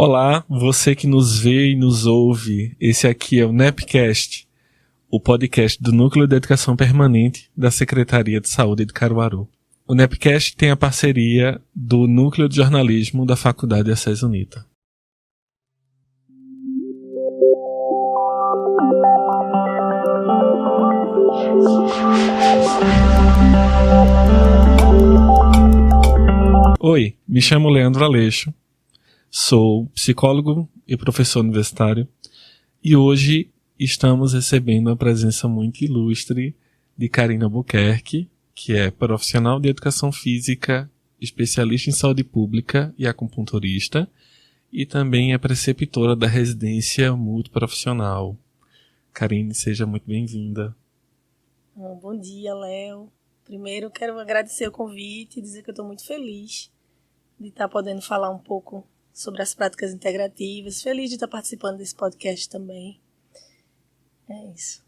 Olá, você que nos vê e nos ouve. Esse aqui é o NEPcast, o podcast do Núcleo de Educação Permanente da Secretaria de Saúde de Caruaru. O NEPcast tem a parceria do Núcleo de Jornalismo da Faculdade Acés Unita. Oi, me chamo Leandro Aleixo, sou psicólogo e professor universitário e hoje estamos recebendo a presença muito ilustre de Karina Albuquerque, que é profissional de educação física, especialista em saúde pública e acupunturista, e também é preceptora da residência multiprofissional. Karine, seja muito bem-vinda. Bom dia, Léo. Primeiro, eu quero agradecer o convite e dizer que eu estou muito feliz de estar podendo falar um pouco sobre as práticas integrativas. Feliz de estar participando desse podcast também. É isso.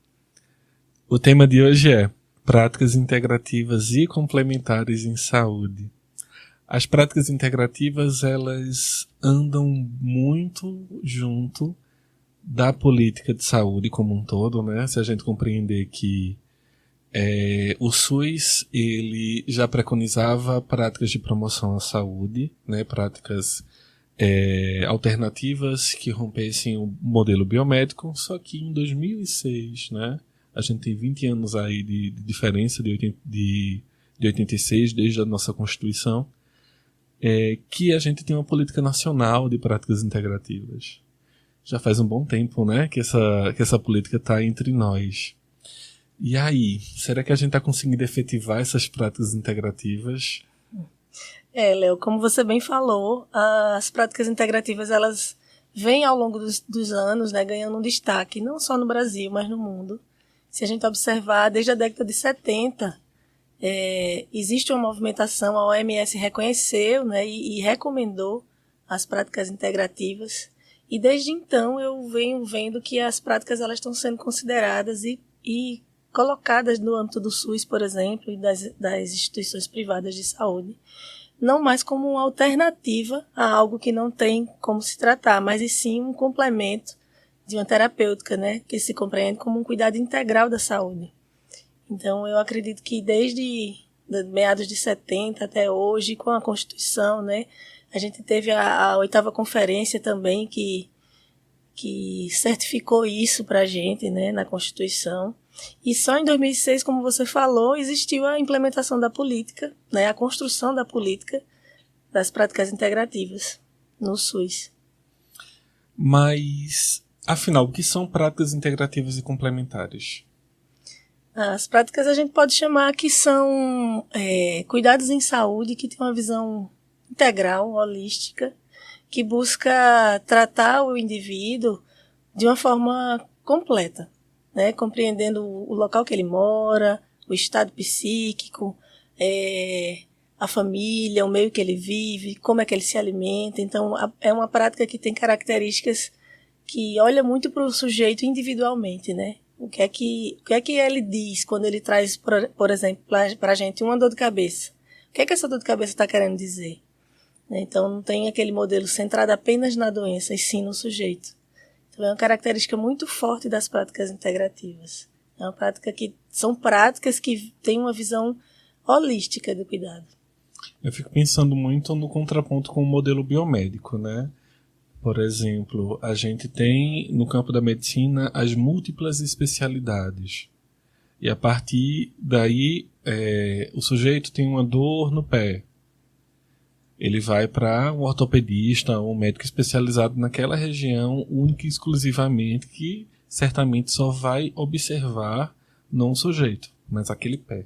O tema de hoje é práticas integrativas e complementares em saúde. As práticas integrativas, elas andam muito junto da política de saúde como um todo, né? Se a gente compreender que o SUS ele já preconizava práticas de promoção à saúde, né? Práticas alternativas que rompessem o modelo biomédico, só que em 2006, né? A gente tem 20 anos aí de diferença de 86, desde a nossa Constituição, que a gente tem uma política nacional de práticas integrativas. Já faz um bom tempo, né, que essa política está entre nós. E aí, será que a gente está conseguindo efetivar essas práticas integrativas? Léo, como você bem falou, as práticas integrativas, elas vêm ao longo dos anos, né, ganhando um destaque, não só no Brasil, mas no mundo. Se a gente observar, desde a década de 70, existe uma movimentação, a OMS reconheceu, né, e recomendou as práticas integrativas. E desde então eu venho vendo que as práticas elas estão sendo consideradas e colocadas no âmbito do SUS, por exemplo, e das instituições privadas de saúde, não mais como uma alternativa a algo que não tem como se tratar, mas e sim um complemento de uma terapêutica, né, que se compreende como um cuidado integral da saúde. Então, eu acredito que desde meados de 70 até hoje, com a Constituição, né, a gente teve a 8ª conferência também que certificou isso para a gente, né, na Constituição. E só em 2006, como você falou, existiu a implementação da política, né, a construção da política das práticas integrativas no SUS. Mas, afinal, o que são práticas integrativas e complementares? As práticas a gente pode chamar que são cuidados em saúde que tem uma visão integral, holística, que busca tratar o indivíduo de uma forma completa, né? Compreendendo o local que ele mora, o estado psíquico, a família, o meio que ele vive, como é que ele se alimenta. Então, é uma prática que tem características que olha muito para o sujeito individualmente, né? O que é que ele diz quando ele traz, por exemplo, para a gente uma dor de cabeça? O que é que essa dor de cabeça está querendo dizer? Então, não tem aquele modelo centrado apenas na doença, e sim no sujeito. Então, é uma característica muito forte das práticas integrativas. São práticas que têm uma visão holística do cuidado. Eu fico pensando muito no contraponto com o modelo biomédico, né? Por exemplo, a gente tem no campo da medicina as múltiplas especialidades. E a partir daí, o sujeito tem uma dor no pé. Ele vai para um ortopedista ou um médico especializado naquela região, única e exclusivamente, que certamente só vai observar não o sujeito, mas aquele pé.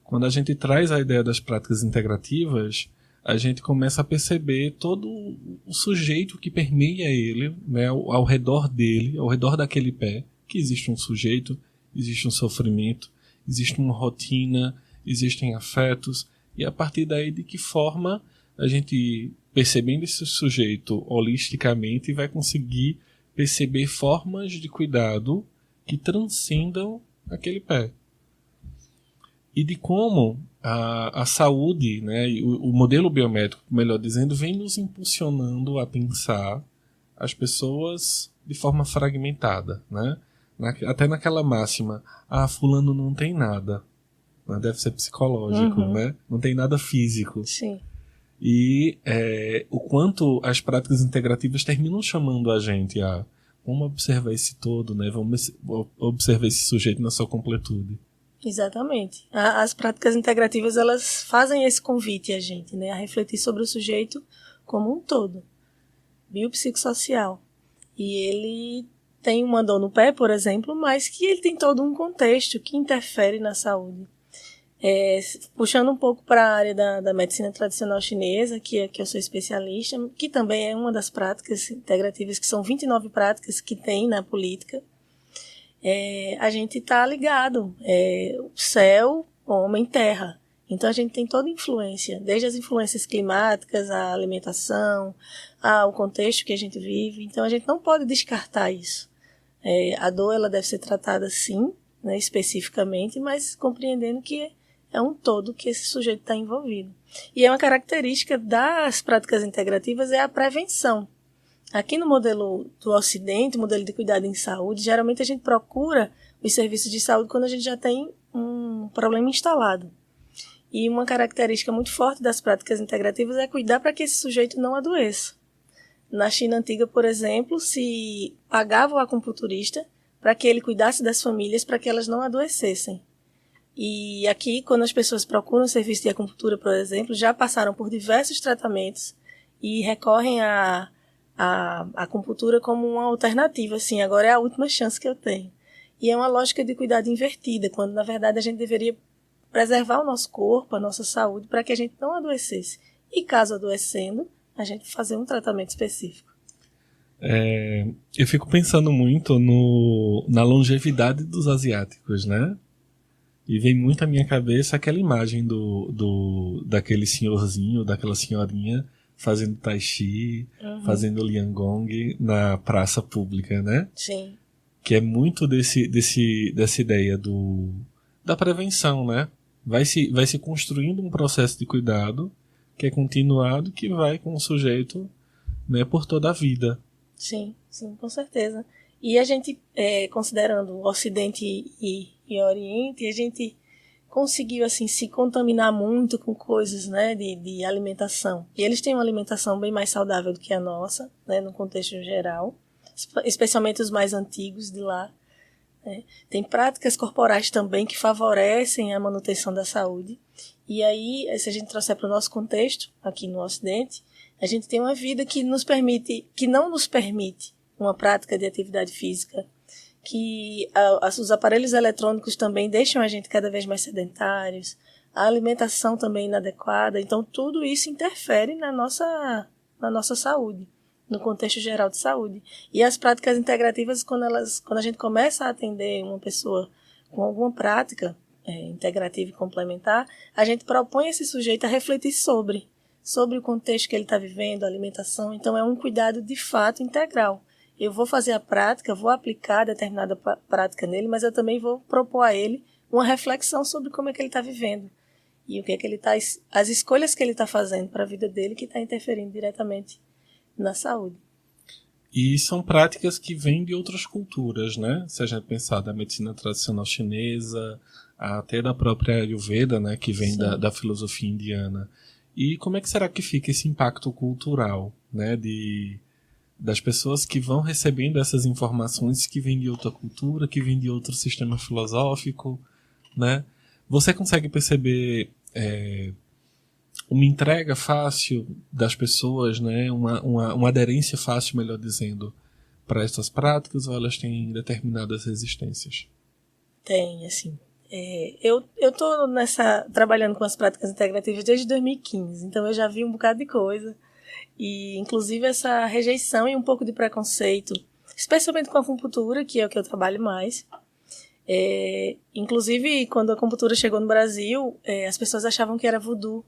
Quando a gente traz a ideia das práticas integrativas, a gente começa a perceber todo o sujeito que permeia ele, né, ao redor dele, ao redor daquele pé, que existe um sujeito, existe um sofrimento, existe uma rotina, existem afetos, e a partir daí de que forma a gente, percebendo esse sujeito holisticamente, vai conseguir perceber formas de cuidado que transcendam aquele pé. e de como a saúde, né, e o modelo biomédico, melhor dizendo, vem nos impulsionando a pensar as pessoas de forma fragmentada, né? Até naquela máxima, fulano não tem nada, né? Deve ser psicológico, né? Não tem nada físico. Sim. E o quanto as práticas integrativas terminam chamando a gente a vamos observar esse todo, né? Vamos observar esse sujeito na sua completude. Exatamente. As práticas integrativas, elas fazem esse convite a gente, né? A refletir sobre o sujeito como um todo, biopsicossocial. E ele tem uma dor no pé, por exemplo, mas que ele tem todo um contexto que interfere na saúde. Puxando um pouco para a área da medicina tradicional chinesa, que eu sou especialista, que também é uma das práticas integrativas, que são 29 práticas que tem na política, a gente está ligado, céu, homem, terra. Então a gente tem toda influência, desde as influências climáticas, a alimentação, ao contexto que a gente vive. Então a gente não pode descartar isso. A dor ela deve ser tratada sim, né, especificamente, mas compreendendo que é um todo que esse sujeito está envolvido. E é uma característica das práticas integrativas é a prevenção. Aqui no modelo do Ocidente, modelo de cuidado em saúde, geralmente a gente procura os serviços de saúde quando a gente já tem um problema instalado. E uma característica muito forte das práticas integrativas é cuidar para que esse sujeito não adoeça. Na China antiga, por exemplo, se pagava o acupunturista para que ele cuidasse das famílias para que elas não adoecessem. E aqui, quando as pessoas procuram serviço de acupuntura, por exemplo, já passaram por diversos tratamentos e recorrem à acupuntura como uma alternativa, assim, agora é a última chance que eu tenho. E é uma lógica de cuidado invertida, quando na verdade a gente deveria preservar o nosso corpo, a nossa saúde, para que a gente não adoecesse. E caso adoecendo, a gente fazer um tratamento específico. Eu fico pensando muito na longevidade dos asiáticos, né? E vem muito à minha cabeça aquela imagem daquele senhorzinho, daquela senhorinha fazendo tai chi, fazendo liangong na praça pública, né? Sim. Que é muito dessa ideia da prevenção, né? Vai se construindo um processo de cuidado que é continuado, que vai com o sujeito, né, por toda a vida. Sim, com certeza. E a gente, considerando o Ocidente e Oriente, a gente conseguiu assim se contaminar muito com coisas, né, de alimentação. E eles têm uma alimentação bem mais saudável do que a nossa, né, no contexto geral, especialmente os mais antigos de lá. Né. Tem práticas corporais também que favorecem a manutenção da saúde. E aí, se a gente trouxer para o nosso contexto, aqui no Ocidente, a gente tem uma vida que não nos permite uma prática de atividade física, que os aparelhos eletrônicos também deixam a gente cada vez mais sedentários, a alimentação também inadequada, então tudo isso interfere na nossa saúde, no contexto geral de saúde. E as práticas integrativas, quando a gente começa a atender uma pessoa com alguma prática integrativa e complementar, a gente propõe esse sujeito a refletir sobre o contexto que ele está vivendo, a alimentação, então é um cuidado de fato integral. Eu vou fazer a prática, vou aplicar determinada prática nele, mas eu também vou propor a ele uma reflexão sobre como é que ele está vivendo e o que é que ele está, as escolhas que ele está fazendo para a vida dele que está interferindo diretamente na saúde. E são práticas que vêm de outras culturas, né? Se a gente pensar da medicina tradicional chinesa, até da própria Ayurveda, né? Que vem da filosofia indiana. E como é que será que fica esse impacto cultural, né? Das pessoas que vão recebendo essas informações que vêm de outra cultura, que vêm de outro sistema filosófico, né? Você consegue perceber uma entrega fácil das pessoas, né? Uma aderência fácil, melhor dizendo, para essas práticas, ou elas têm determinadas resistências? Tem, assim. Eu estou trabalhando com as práticas integrativas desde 2015, então eu já vi um bocado de coisa. E, inclusive, essa rejeição e um pouco de preconceito, especialmente com a acupuntura, que é o que eu trabalho mais. Inclusive, quando a acupuntura chegou no Brasil, as pessoas achavam que era voodoo.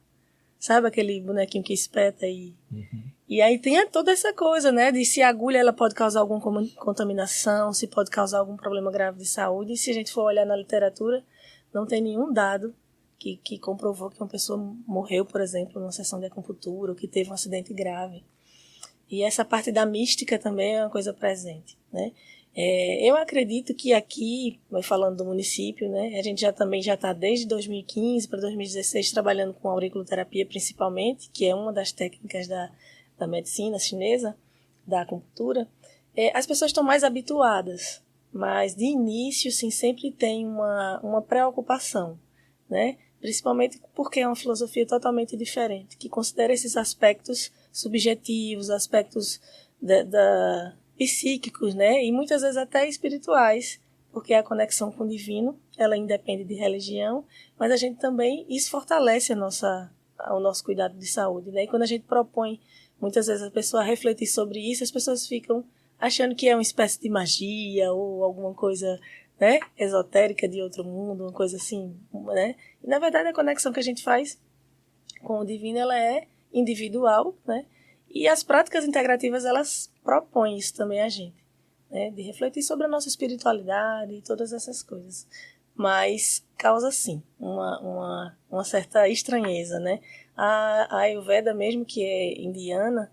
Sabe aquele bonequinho que espeta e... Uhum. E aí tem toda essa coisa, né? De se a agulha ela pode causar alguma contaminação, se pode causar algum problema grave de saúde. E se a gente for olhar na literatura, não tem nenhum dado que comprovou que uma pessoa morreu, por exemplo, numa sessão de acupuntura, ou que teve um acidente grave. E essa parte da mística também é uma coisa presente, né? Eu acredito que aqui, falando do município, né, a gente também já está desde 2015 para 2016 trabalhando com auriculoterapia principalmente, que é uma das técnicas da medicina chinesa, da acupuntura. As pessoas estão mais habituadas, mas de início, sim, sempre tem uma preocupação, né? Principalmente porque é uma filosofia totalmente diferente, que considera esses aspectos subjetivos, aspectos psíquicos, né? E muitas vezes até espirituais, porque a conexão com o divino, ela independe de religião, mas a gente também, isso fortalece o nosso cuidado de saúde, né? E quando a gente propõe, muitas vezes a pessoa refletir sobre isso, as pessoas ficam achando que é uma espécie de magia ou alguma coisa, né, esotérica de outro mundo, uma coisa assim, né? E na verdade a conexão que a gente faz com o divino, ela é individual, né? E as práticas integrativas, elas propõem isso também a gente, né? De refletir sobre a nossa espiritualidade e todas essas coisas. Mas causa, sim, uma certa estranheza, né? A Ayurveda mesmo, que é indiana,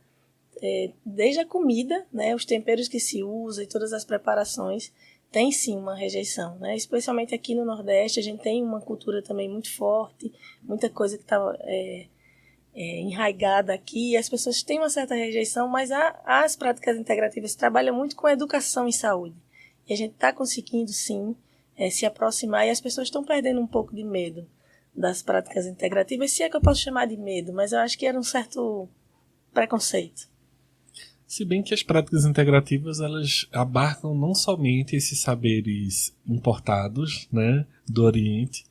desde a comida, né? Os temperos que se usa e todas as preparações, tem sim uma rejeição, né? Especialmente aqui no Nordeste, a gente tem uma cultura também muito forte, muita coisa que está enraigada aqui, e as pessoas têm uma certa rejeição, mas as práticas integrativas trabalham muito com educação em saúde. E a gente está conseguindo, sim, se aproximar, e as pessoas estão perdendo um pouco de medo das práticas integrativas, se é que eu posso chamar de medo, mas eu acho que era um certo preconceito. Se bem que as práticas integrativas, elas abarcam não somente esses saberes importados, né, do Oriente,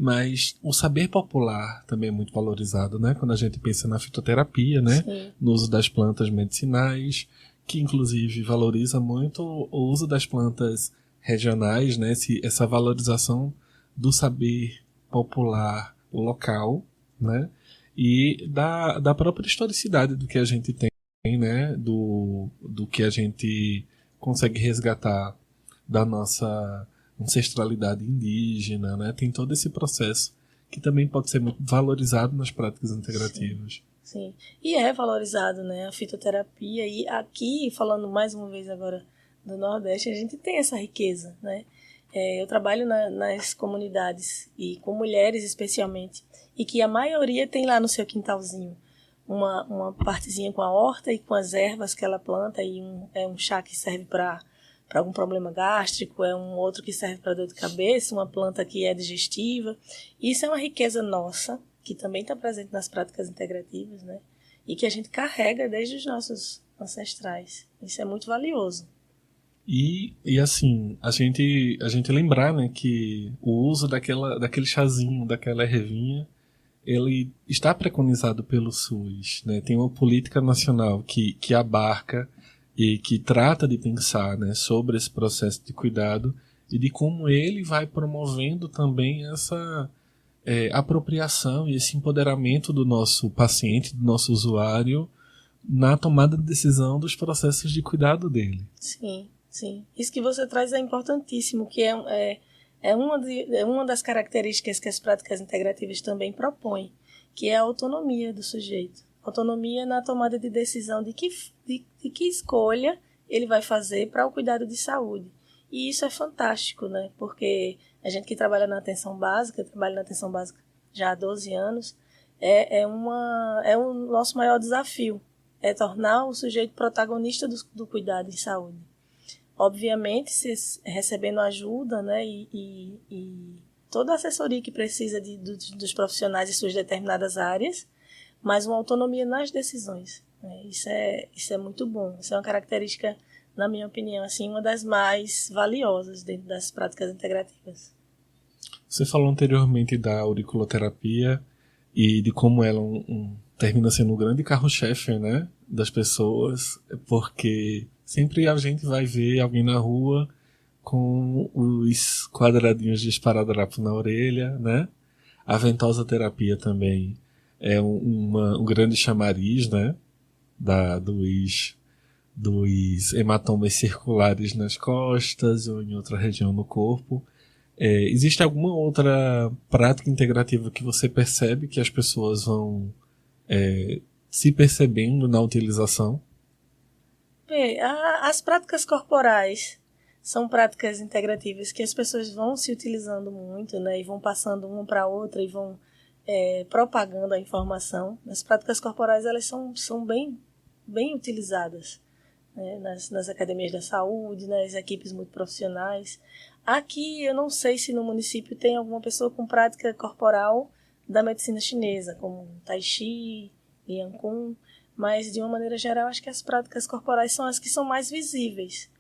mas o saber popular também é muito valorizado, né? Quando a gente pensa na fitoterapia, né? Sim. No uso das plantas medicinais, que inclusive valoriza muito o uso das plantas regionais, né? Essa valorização do saber popular local, né? E da própria historicidade do que a gente tem, né? Do que a gente consegue resgatar da nossa ancestralidade indígena, né? Tem todo esse processo que também pode ser muito valorizado nas práticas integrativas. Sim. E é valorizado, né? A fitoterapia. E aqui, falando mais uma vez agora do Nordeste, a gente tem essa riqueza, né? Eu trabalho nas comunidades e com mulheres especialmente, e que a maioria tem lá no seu quintalzinho uma partezinha com a horta e com as ervas que ela planta, e um chá que serve para algum problema gástrico, é um outro que serve para dor de cabeça, uma planta que é digestiva. Isso é uma riqueza nossa, que também está presente nas práticas integrativas, né? E que a gente carrega desde os nossos ancestrais. Isso é muito valioso. E assim, a gente lembrar, né, que o uso daquele chazinho, daquela ervinha, ele está preconizado pelo SUS, né? Tem uma política nacional que abarca e que trata de pensar, né, sobre esse processo de cuidado e de como ele vai promovendo também essa apropriação e esse empoderamento do nosso paciente, do nosso usuário, na tomada de decisão dos processos de cuidado dele. Sim, sim. Isso que você traz é importantíssimo, que é uma das características que as práticas integrativas também propõem, que é a autonomia do sujeito. Autonomia na tomada de decisão de que escolha ele vai fazer para o cuidado de saúde. E isso é fantástico, né? Porque a gente que trabalha na atenção básica, trabalha na atenção básica já há 12 anos, é o nosso maior desafio, é tornar o sujeito protagonista do cuidado em saúde. Obviamente, recebendo ajuda, né, e toda a assessoria que precisa dos profissionais em suas determinadas áreas, mas uma autonomia nas decisões. Né? Isso é muito bom. Isso é uma característica, na minha opinião, assim, uma das mais valiosas dentro das práticas integrativas. Você falou anteriormente da auriculoterapia e de como ela termina sendo um grande carro-chefe, né, das pessoas, porque sempre a gente vai ver alguém na rua com os quadradinhos de esparadrapo na orelha, né? A ventosa terapia também é um grande chamariz, né? Dos hematomas circulares nas costas ou em outra região no corpo. Existe alguma outra prática integrativa que você percebe que as pessoas vão se percebendo na utilização? As práticas corporais são práticas integrativas que as pessoas vão se utilizando muito, né, e vão passando uma para outra e vão propagando a informação. As práticas corporais elas são bem utilizadas, né, nas academias da saúde, nas equipes muito profissionais. Aqui eu não sei se no município tem alguma pessoa com prática corporal da medicina chinesa, como Tai Chi, Lian Kun, mas de uma maneira geral acho que as práticas corporais são as que são mais visíveis,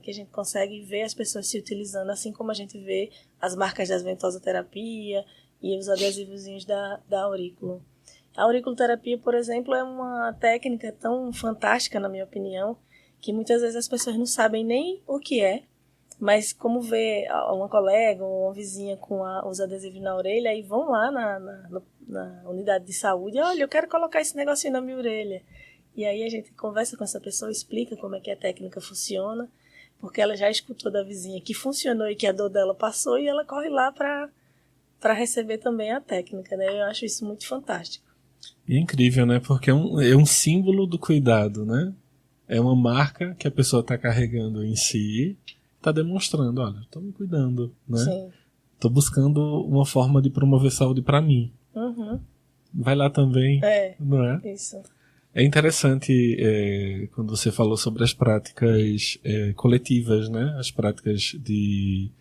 que a gente consegue ver as pessoas se utilizando, assim como a gente vê as marcas das ventosoterapia e os adesivozinhos da aurícula. A auriculoterapia, por exemplo, é uma técnica tão fantástica, na minha opinião, que muitas vezes as pessoas não sabem nem o que é, mas como vê uma colega ou uma vizinha com os adesivos na orelha, aí vão lá na unidade de saúde, olha, eu quero colocar esse negocinho na minha orelha. E aí a gente conversa com essa pessoa, explica como é que a técnica funciona, porque ela já escutou da vizinha que funcionou e que a dor dela passou, e ela corre lá para receber também a técnica, né? Eu acho isso muito fantástico. E é incrível, né? Porque é um símbolo do cuidado, né? É uma marca que a pessoa está carregando em si, está demonstrando, olha, estou me cuidando, né? Sim. Estou buscando uma forma de promover saúde para mim. Uhum. Vai lá também, não é? Isso. É interessante quando você falou sobre as práticas coletivas, né? As práticas de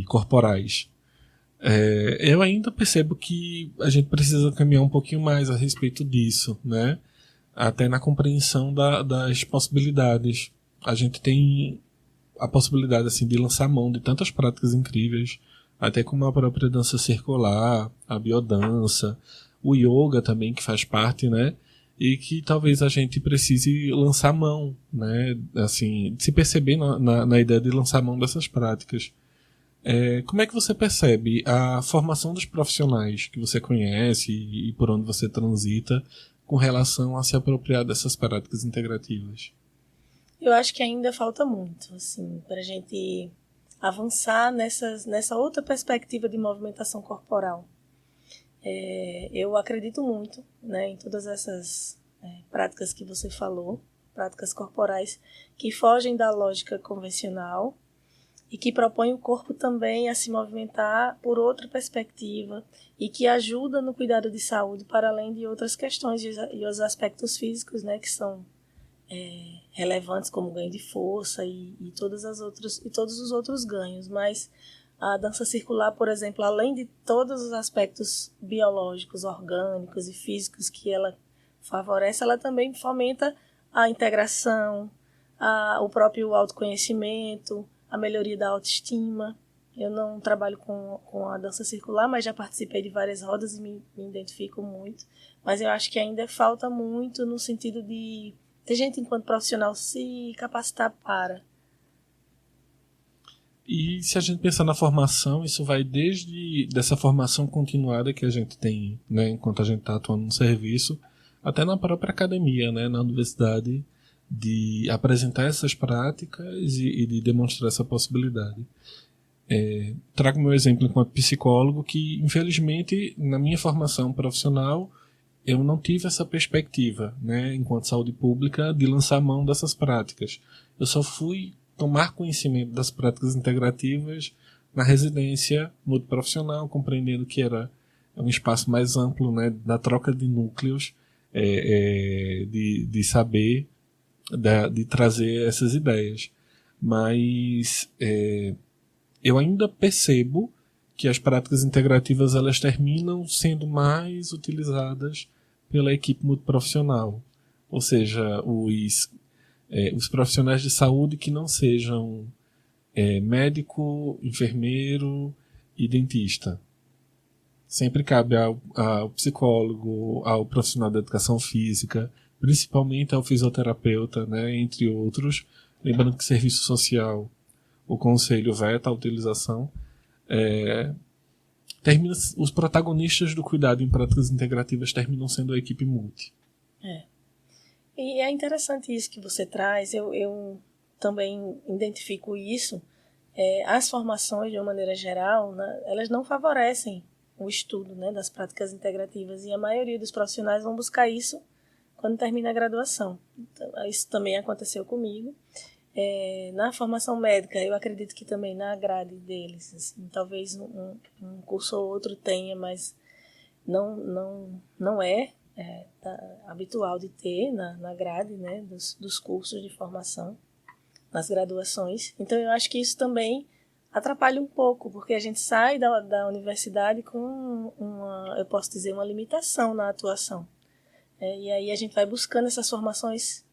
corporais. Eu ainda percebo que a gente precisa caminhar um pouquinho mais a respeito disso, né? Até na compreensão das possibilidades. A gente tem a possibilidade assim, de lançar mão de tantas práticas incríveis, até como a própria dança circular, a biodança, o yoga também, que faz parte, né? E que talvez a gente precise lançar mão, né? Assim, se perceber na ideia de lançar mão dessas práticas. Como é que você percebe a formação dos profissionais que você conhece e por onde você transita com relação a se apropriar dessas práticas integrativas? Eu acho que ainda falta muito, assim, para a gente avançar nessa outra perspectiva de movimentação corporal. Eu acredito muito, né, em todas essas práticas que você falou, práticas corporais que fogem da lógica convencional e que propõem o corpo também a se movimentar por outra perspectiva e que ajuda no cuidado de saúde para além de outras questões e os aspectos físicos, né, que são relevantes como ganho de força e todos os outros ganhos, mas a dança circular, por exemplo, além de todos os aspectos biológicos, orgânicos e físicos que ela favorece, ela também fomenta a integração, o próprio autoconhecimento, a melhoria da autoestima. Eu não trabalho com a dança circular, mas já participei de várias rodas e me identifico muito. Mas eu acho que ainda falta muito no sentido de ter gente, enquanto profissional, se capacitar para. E se a gente pensar na formação, isso vai desde dessa formação continuada que a gente tem, né, enquanto a gente está atuando no serviço, até na própria academia, né, na universidade, de apresentar essas práticas e de demonstrar essa possibilidade. Trago meu exemplo enquanto psicólogo que, infelizmente, na minha formação profissional, eu não tive essa perspectiva, né, enquanto saúde pública, de lançar mão dessas práticas. Eu só fui tomar conhecimento das práticas integrativas na residência multiprofissional, compreendendo que era um espaço mais amplo, né, da troca de núcleos, de saber, de trazer essas ideias. Mas eu ainda percebo que as práticas integrativas elas terminam sendo mais utilizadas pela equipe multiprofissional. Ou seja, os profissionais de saúde que não sejam médico, enfermeiro e dentista. Sempre cabe ao psicólogo, ao profissional da educação física, principalmente ao fisioterapeuta, né, entre outros. Lembrando que serviço social, o conselho veta a utilização. Os protagonistas do cuidado em práticas integrativas terminam sendo a equipe multi. E é interessante isso que você traz. Eu também identifico isso As formações, de uma maneira geral, né, elas não favorecem o estudo, né, das práticas integrativas, e a maioria dos profissionais vão buscar isso quando termina a graduação. Então, isso também aconteceu comigo. Na formação médica, eu acredito que também na grade deles, assim, talvez um curso ou outro tenha, mas não é habitual de ter na grade, né, dos cursos de formação, nas graduações. Então, eu acho que isso também atrapalha um pouco, porque a gente sai da universidade com eu posso dizer, uma limitação na atuação. E aí a gente vai buscando essas formações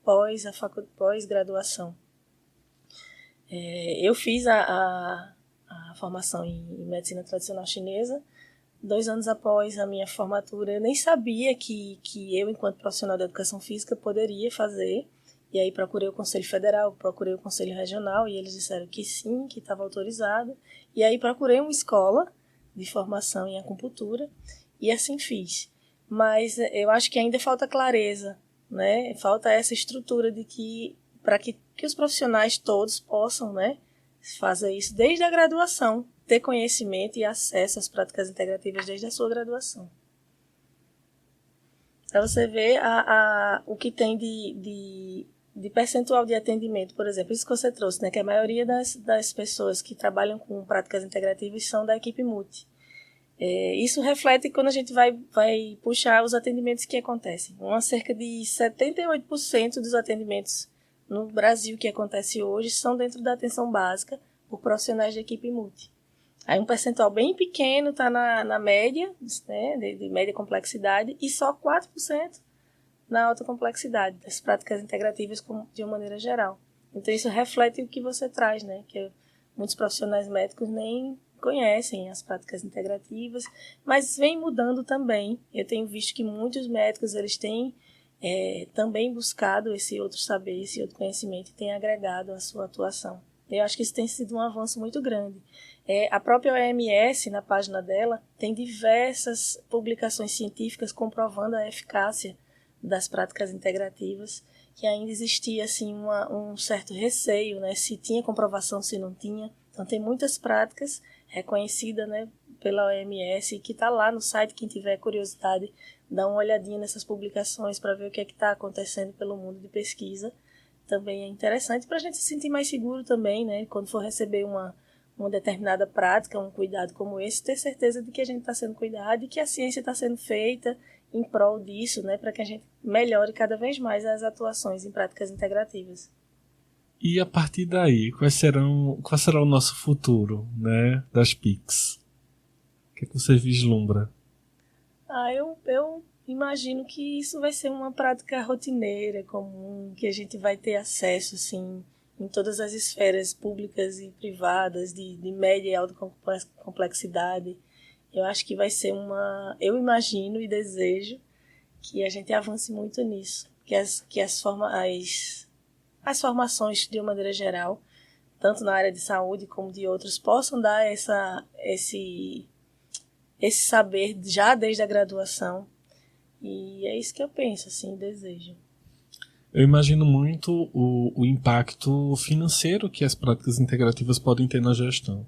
pós-graduação. Eu fiz a formação em medicina tradicional chinesa. 2 anos após a minha formatura, eu nem sabia que eu, enquanto profissional da educação física, poderia fazer. E aí procurei o Conselho Federal, procurei o Conselho Regional, e eles disseram que sim, que estava autorizado. E aí procurei uma escola de formação em acupuntura, e assim fiz. Mas eu acho que ainda falta clareza, né? Falta essa estrutura de para que os profissionais todos possam, né, fazer isso desde a graduação, ter conhecimento e acesso às práticas integrativas desde a sua graduação. Para você ver o que tem de percentual de atendimento, por exemplo, isso que você trouxe, né, que a maioria das pessoas que trabalham com práticas integrativas são da equipe multi. Isso reflete quando a gente vai puxar os atendimentos que acontecem. Cerca de 78% dos atendimentos no Brasil que acontece hoje são dentro da atenção básica por profissionais de equipe multi. Aí um percentual bem pequeno está na média, né, de média complexidade, e só 4% na alta complexidade, das práticas integrativas de uma maneira geral. Então isso reflete o que você traz, né, que muitos profissionais médicos nem conhecem as práticas integrativas, mas vem mudando também. Eu tenho visto que muitos médicos eles têm também buscado esse outro saber, esse outro conhecimento, e têm agregado à sua atuação. Eu acho que isso tem sido um avanço muito grande. A própria OMS, na página dela, tem diversas publicações científicas comprovando a eficácia das práticas integrativas, que ainda existia assim, um certo receio, né, se tinha comprovação, se não tinha. Então, tem muitas práticas reconhecidas, né, pela OMS, que está lá no site. Quem tiver curiosidade, dá uma olhadinha nessas publicações para ver o que é que está acontecendo pelo mundo de pesquisa. Também é interessante para a gente se sentir mais seguro também, né, quando for receber uma determinada prática, um cuidado como esse, ter certeza de que a gente está sendo cuidado e que a ciência está sendo feita em prol disso, né, para que a gente melhore cada vez mais as atuações em práticas integrativas. E a partir daí, qual será o nosso futuro, né, das PICs? O que você vislumbra? Eu imagino que isso vai ser uma prática rotineira, comum, que a gente vai ter acesso, assim, em todas as esferas públicas e privadas, de média e alta complexidade. Eu acho que vai ser eu imagino e desejo que a gente avance muito nisso, que as formações, de uma maneira geral, tanto na área de saúde como de outros, possam dar esse saber já desde a graduação. E é isso que eu penso, assim, desejo. Eu imagino muito o impacto financeiro que as práticas integrativas podem ter na gestão.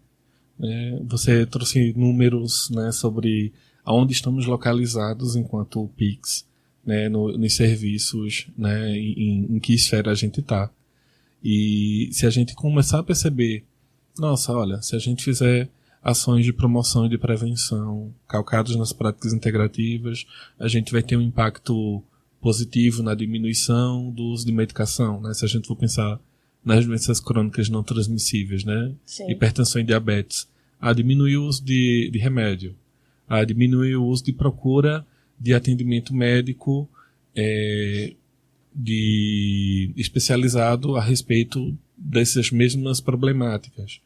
Você trouxe números, né, sobre aonde estamos localizados enquanto PICs, né, nos serviços, né, em que esfera a gente está. E se a gente começar a perceber, nossa, olha, se a gente fizer ações de promoção e de prevenção calcadas nas práticas integrativas, a gente vai ter um impacto positivo na diminuição do uso de medicação, né? Se a gente for pensar nas doenças crônicas não transmissíveis, né? Sim. Hipertensão e diabetes, a diminuir o uso de remédio, a diminuir o uso de procura de atendimento médico especializado a respeito dessas mesmas problemáticas.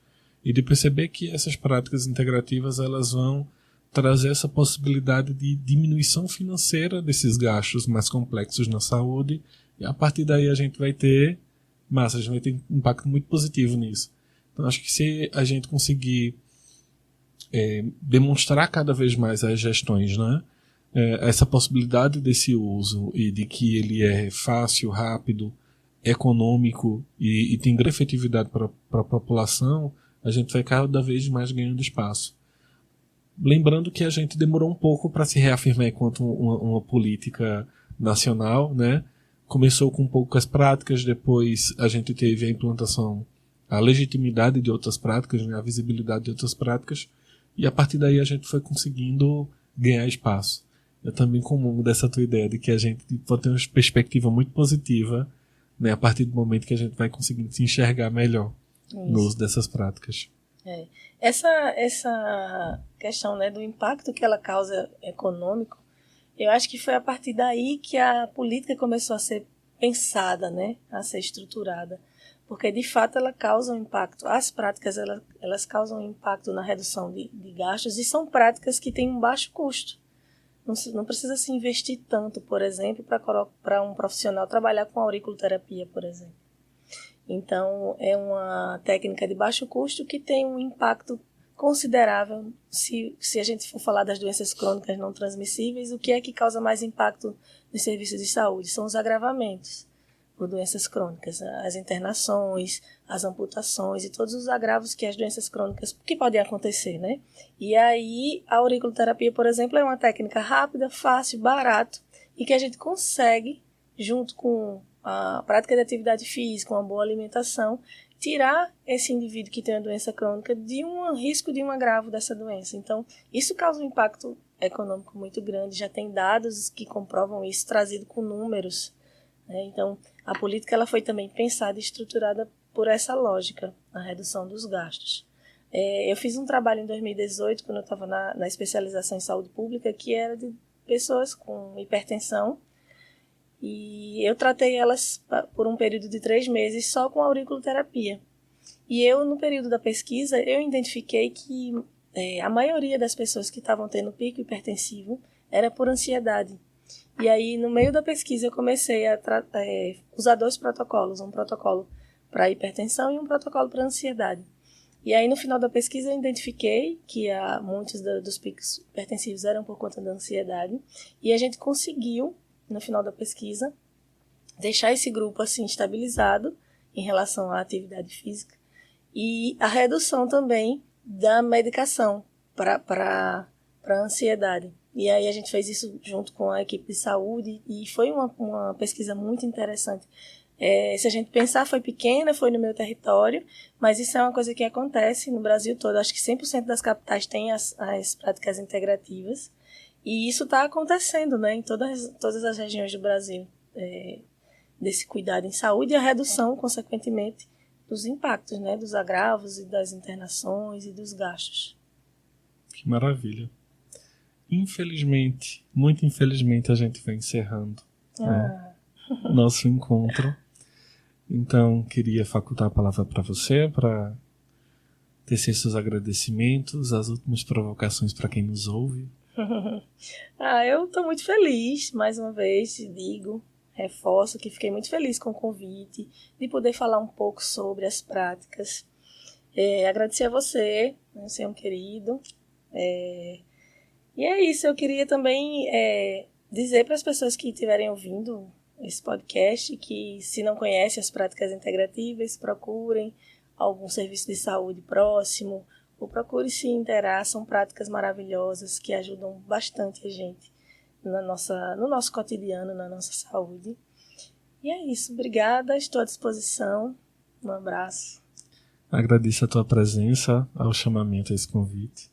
E de perceber que essas práticas integrativas elas vão trazer essa possibilidade de diminuição financeira desses gastos mais complexos na saúde, e a partir daí a gente vai ter a gente vai ter um impacto muito positivo nisso. Então acho que se a gente conseguir demonstrar cada vez mais as gestões, né, essa possibilidade desse uso e de que ele é fácil, rápido, econômico e tem grande efetividade para a população, a gente vai cada vez mais ganhando espaço. Lembrando que a gente demorou um pouco para se reafirmar enquanto uma política nacional, né? Começou com poucas práticas, depois a gente teve a implantação, a legitimidade de outras práticas, né? A visibilidade de outras práticas, e a partir daí a gente foi conseguindo ganhar espaço. Eu também comungo dessa tua ideia de que a gente pode ter uma perspectiva muito positiva, né? A partir do momento que a gente vai conseguindo se enxergar melhor no uso dessas práticas. Essa questão, né, do impacto que ela causa econômico, eu acho que foi a partir daí que a política começou a ser pensada, né, a ser estruturada, porque de fato ela causa um impacto. As práticas elas causam um impacto na redução de gastos, e são práticas que têm um baixo custo. Não precisa se investir tanto, por exemplo, para um profissional trabalhar com auriculoterapia, por exemplo. Então, é uma técnica de baixo custo que tem um impacto considerável. Se a gente for falar das doenças crônicas não transmissíveis, o que é que causa mais impacto nos serviços de saúde? São os agravamentos por doenças crônicas, as internações, as amputações e todos os agravos que as doenças crônicas que podem acontecer, né? E aí, a auriculoterapia, por exemplo, é uma técnica rápida, fácil, barato, e que a gente consegue, junto com a prática de atividade física, uma boa alimentação, tirar esse indivíduo que tem a doença crônica de um risco de um agravo dessa doença. Então, isso causa um impacto econômico muito grande. Já tem dados que comprovam isso, trazido com números, né? Então, a política ela foi também pensada e estruturada por essa lógica, a redução dos gastos. Eu fiz um trabalho em 2018, quando eu estava na especialização em saúde pública, que era de pessoas com hipertensão, e eu tratei elas por um período de 3 meses só com auriculoterapia. E eu, no período da pesquisa, eu identifiquei que a maioria das pessoas que estavam tendo pico hipertensivo era por ansiedade. E aí, no meio da pesquisa, eu comecei a usar 2 protocolos, um protocolo para hipertensão e um protocolo para ansiedade. E aí, no final da pesquisa, eu identifiquei que muitos dos picos hipertensivos eram por conta da ansiedade, e a gente conseguiu, no final da pesquisa, deixar esse grupo assim estabilizado em relação à atividade física, e a redução também da medicação para a ansiedade. E aí a gente fez isso junto com a equipe de saúde, e foi uma pesquisa muito interessante. Se a gente pensar, foi pequena, foi no meu território, mas isso é uma coisa que acontece no Brasil todo. Acho que 100% das capitais têm as práticas integrativas, e isso está acontecendo, né, em todas as regiões do Brasil, desse cuidado em saúde, e a redução, consequentemente, dos impactos, né, dos agravos e das internações e dos gastos. Que maravilha. Infelizmente, muito infelizmente, a gente vai encerrando, né, nosso encontro. Então, queria facultar a palavra para você, para tecer seus agradecimentos, as últimas provocações para quem nos ouve. Eu estou muito feliz, mais uma vez, reforço que fiquei muito feliz com o convite, de poder falar um pouco sobre as práticas. Agradecer a você, né, ser um querido. E é isso, eu queria também dizer para as pessoas que estiverem ouvindo esse podcast que, se não conhecem as práticas integrativas, procurem algum serviço de saúde próximo, ou procure se inteirar. São práticas maravilhosas que ajudam bastante a gente no nosso cotidiano, na nossa saúde. E é isso, obrigada, estou à disposição. Um abraço. Agradeço a tua presença, ao chamamento, a esse convite.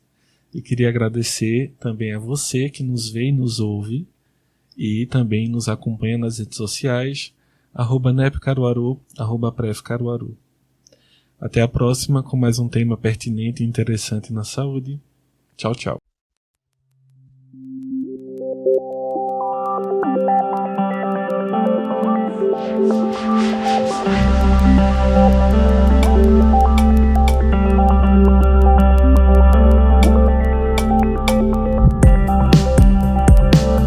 E queria agradecer também a você que nos vê e nos ouve, e também nos acompanha nas redes sociais, @nepcaruaru, @prefcaruaru. Até a próxima com mais um tema pertinente e interessante na saúde. Tchau, tchau.